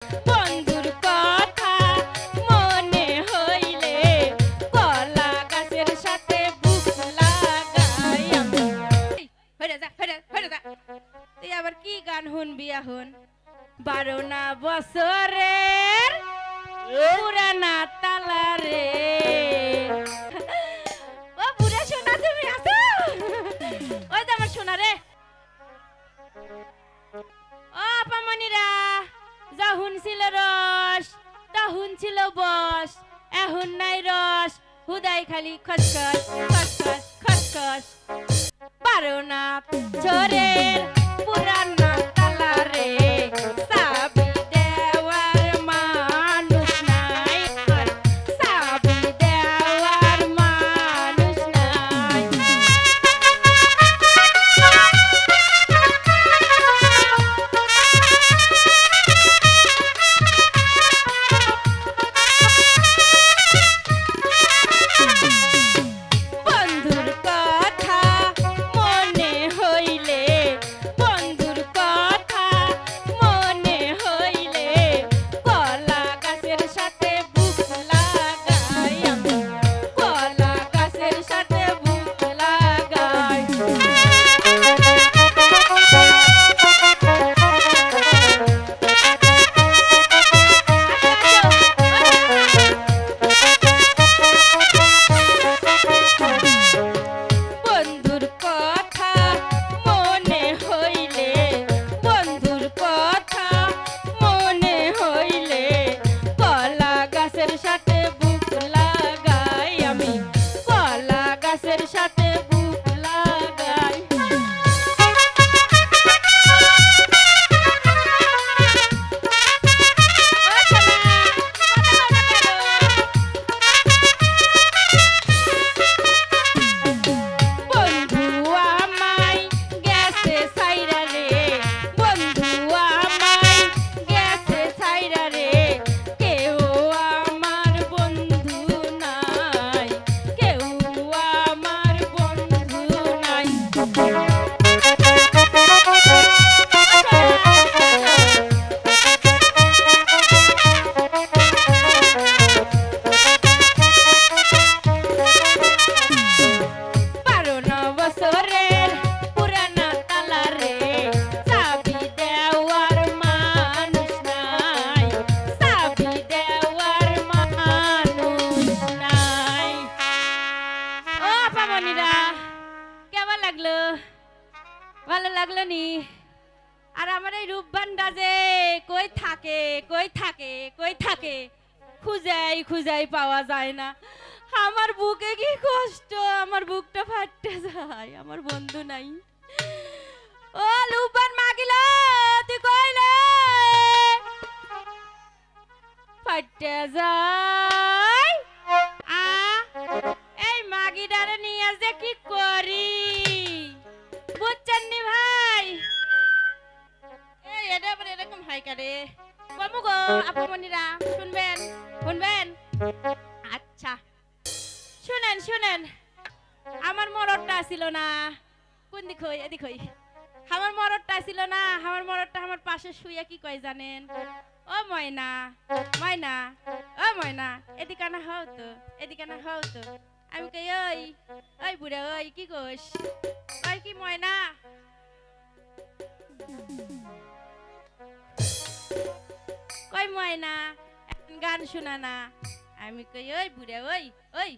বন্ধুর কথা মনে হইলে কলা গাছের সাথে বুক লাগাই আমি। হইরে যা হইরে হইরে যা, তুই আবার কি গান শুনবি এখন? 12 বছরের পুরানা তালা রে। ও বুড়া সোনা তুমি আছো? ওই যে আমার সোনা রে। ও আপামনিরা, যখন ছিল রস তখন ছিল বস, এখন নাই রস, হুদাই খালি খসখস খসখস খসখস। 12 ঝড়ের পুরানা তালা রে, চাবি দেওয়ার মানুষ নাই, আর চাবি দেওয়ার মানুষ নাই। বন্ধুর কথা মনে হইলে, বন্ধুর কথা মনে হইলে কলা গাছের সাথে বুক লাগাই আমি, কলা গাছের সাথে বুক লাগাই। বন্ধুর কথা মনে হইলে, বন্ধুর কথা মনে হইলে কলা গাছের সাথে বুক লাগাই আমি, কলা গাছের সাথে বুক লাগাই। বন্ধু আমায় গেছে ছাইরা রে, বন্ধু আমায় গেছে ছাইরা রে, কেউ আমার বন্ধু নাই, কেউ আমার বন্ধু নাই। বারো বছরের পুরানা তালা রে, চাবি দেওয়ার মানুষ নাই, চাবি দেওয়ার মানুষ নাই। ও আপামনিরা, কেমন লাগলো? ভালো লাগলো নি? আর আমার এই রূপবানটা যে কই থাকে কই থাকে কই থাকে, খুঁজাই খুঁজাই পাওয়া যায় না। আমার বুকে কি কষ্ট, আমার বুকটা ফাটতে যায়, আমার বন্ধু নাই। ও লুবান মাগিল, তুই কইলে ফাটতে যায়। আ এই মাগিটারে নিয়ে যে কি করি বুঝছেন নি ভাই? এই এটা আবার এরকম হয় কারে? কমু গো আপামনিরা, শুনবেন শুনবেন? আচ্ছা শুনেন শুনেন, আমার মরদটা ছিল না, কোন দিক হই এদিক হই, আমার মরদটা ছিল না, আমার মরদটা আমার পাশে শুয়ে কি কয় জানেন? ও ময়না ময়না, ও ময়না এদিকে না হও তো, এদিকে না হও তো। আমি কই ওই ওই বুড়া ওই কি কইস? ওই কি ময়না, কই ময়না গান শোনা না। আমি কই ওই বুড়া ওই ওই